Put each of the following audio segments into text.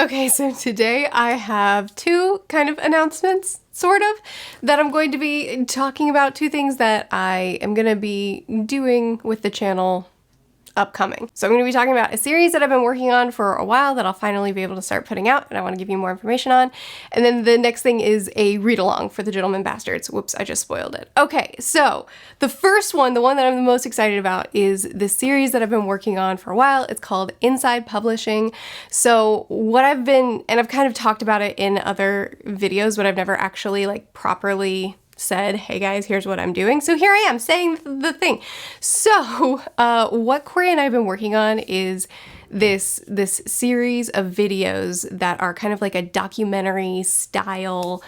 Okay, so today I have two kind of announcements, sort of, that I'm going to be talking about, two things that I am going to be doing with the channel upcoming. So I'm going to be talking about a series that I've been working on for a while that I'll finally be able to start putting out, and I want to give you more information on. And then the next thing is a read-along for The Gentleman Bastards. Whoops, I just spoiled it. Okay, so the first one, the one that I'm the most excited about, is this series that I've been working on for a while. It's called Inside Publishing. So what I've been, and I've kind of talked about it in other videos, but I've never actually like properly said, hey guys, here's what I'm doing. So here I am saying the thing. So what Corey and I have been working on is this series of videos that are kind of like a documentary style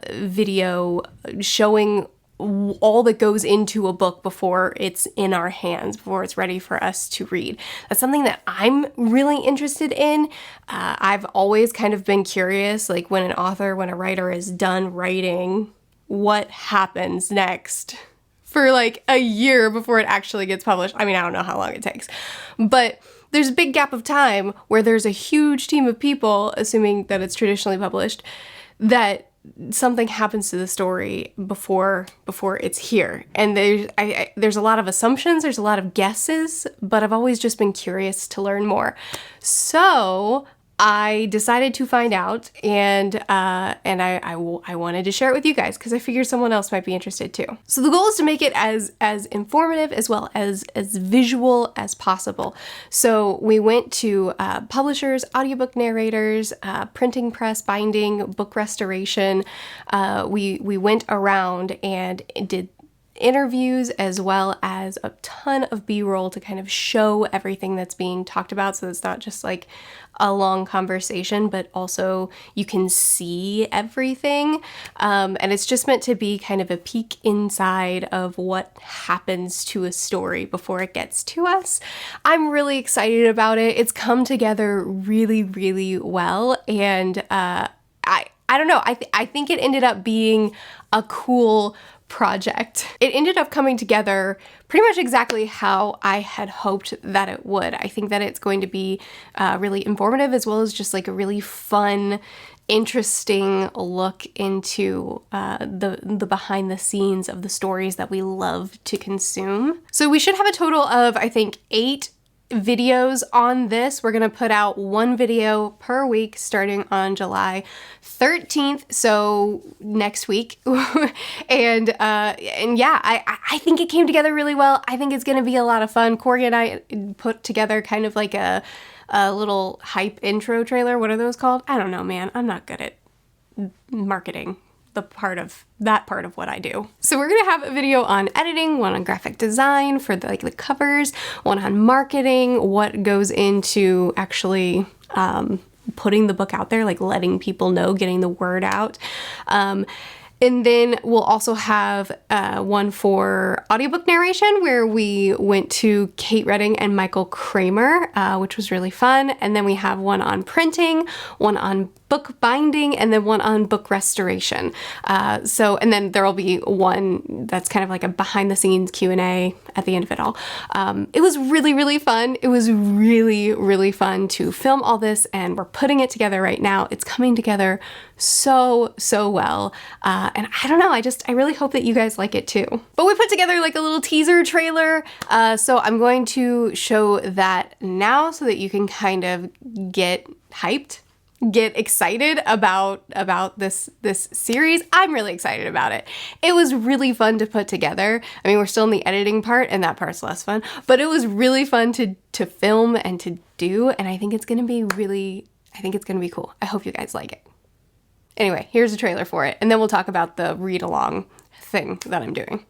video showing all that goes into a book before it's in our hands, before it's ready for us to read. That's something that I'm really interested in. I've always kind of been curious, like when a writer is done writing, what happens next for like a year before it actually gets published. I mean, I don't know how long it takes, but there's a big gap of time where there's a huge team of people, assuming that it's traditionally published, that something happens to the story before it's here. And there's a lot of assumptions, there's a lot of guesses, but I've always just been curious to learn more. So I decided to find out, and I wanted to share it with you guys because I figured someone else might be interested too. So the goal is to make it as informative as well as visual as possible. So we went to publishers, audiobook narrators, printing press, binding, book restoration. We went around and did interviews as well as a ton of B-roll to kind of show everything that's being talked about, so it's not just like a long conversation, but also you can see everything. And it's just meant to be kind of a peek inside of what happens to a story before it gets to us. I'm really excited about it. It's come together really, really well, and I don't know, I think it ended up being a cool project. It ended up coming together pretty much exactly how I had hoped that it would. I think that it's going to be really informative, as well as just like a really fun, interesting look into the behind the scenes of the stories that we love to consume. So we should have a total of, I think, 8 videos on this. We're gonna put out 1 video per week starting on July 13th, so next week. and yeah, I think it came together really well. I think it's gonna be a lot of fun. Corey and I put together kind of like a little hype intro trailer. What are those called? I don't know, man. I'm not good at marketing that part of what I do. So we're gonna have a video on editing, one on graphic design for the covers, one on marketing, what goes into actually putting the book out there, like letting people know, getting the word out. And then we'll also have one for audiobook narration, where we went to Kate Redding and Michael Kramer, which was really fun. And then we have one on printing, one on book binding, and then one on book restoration. And then there will be one that's kind of like a behind the scenes Q&A at the end of it all. It was really, really fun. It was really, really fun to film all this, and we're putting it together right now. It's coming together so well. And I don't know, I really hope that you guys like it too. But we put together like a little teaser trailer. So I'm going to show that now so that you can kind of get hyped, get excited about this series. I'm really excited about it. It was really fun to put together. I mean, we're still in the editing part, and that part's less fun, but it was really fun to film and to do, and I think it's gonna be cool. I hope you guys like it. Anyway, here's a trailer for it, and then we'll talk about the read-along thing that I'm doing.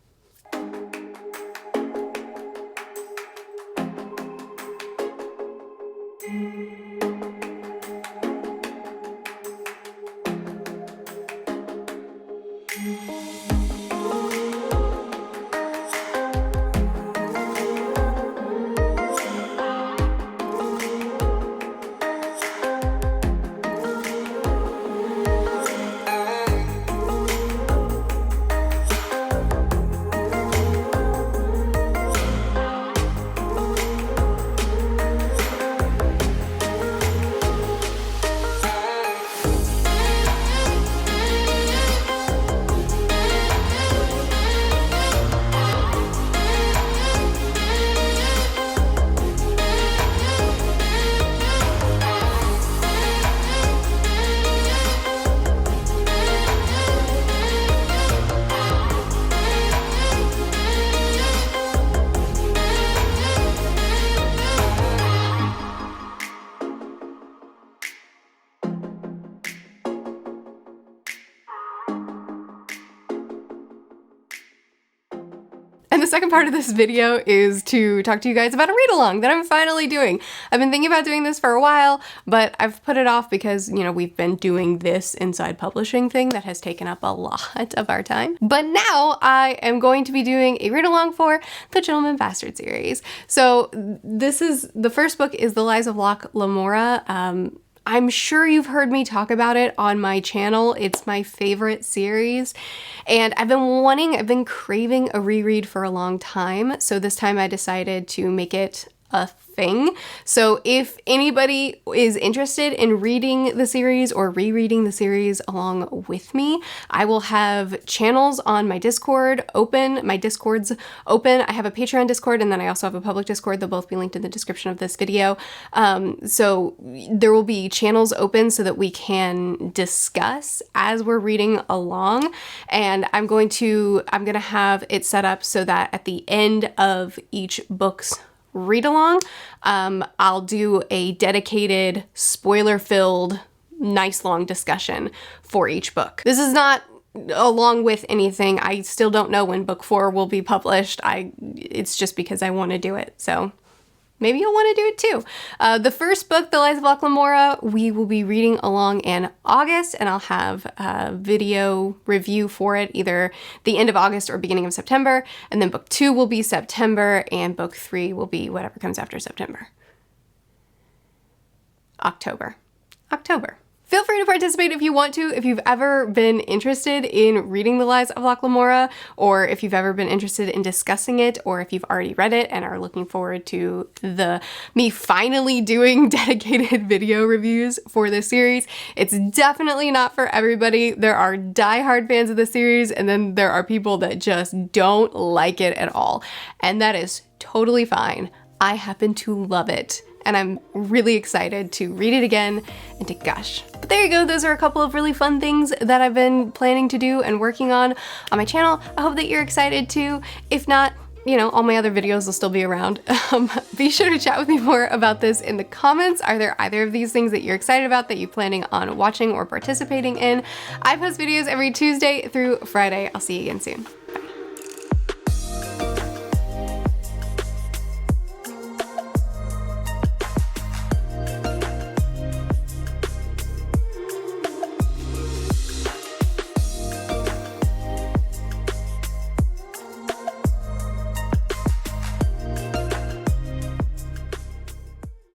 And the second part of this video is to talk to you guys about a read-along that I'm finally doing. I've been thinking about doing this for a while, but I've put it off because, you know, we've been doing this inside publishing thing that has taken up a lot of our time. But now I am going to be doing a read-along for the Gentleman Bastard series. So this is, the first book is The Lies of Locke Lamora. I'm sure you've heard me talk about it on my channel. It's my favorite series, and I've been craving a reread for a long time, so this time I decided to make it a thing. So if anybody is interested in reading the series or rereading the series along with me, I will have channels on my Discord open. My Discord's open. I have a Patreon Discord, and then I also have a public Discord. They'll both be linked in the description of this video. So there will be channels open so that we can discuss as we're reading along. And I'm gonna have it set up so that at the end of each book's read along, I'll do a dedicated spoiler-filled, nice long discussion for each book. This is not along with anything. I still don't know when book 4 will be published. It's just because I want to do it. So maybe you'll want to do it too. The first book, The Lies of Locke Lamora, we will be reading along in August, and I'll have a video review for it either the end of August or beginning of September. And then book 2 will be September, and book 3 will be whatever comes after September. October. Feel free to participate if you want to. If you've ever been interested in reading The Lies of Locke Lamora, or if you've ever been interested in discussing it, or if you've already read it and are looking forward to me finally doing dedicated video reviews for this series, it's definitely not for everybody. There are diehard fans of the series, and then there are people that just don't like it at all. And that is totally fine. I happen to love it, and I'm really excited to read it again and to gush. But there you go, those are a couple of really fun things that I've been planning to do and working on my channel. I hope that you're excited too. If not, you know, all my other videos will still be around. Be sure to chat with me more about this in the comments. Are there either of these things that you're excited about that you're planning on watching or participating in? I post videos every Tuesday through Friday. I'll see you again soon.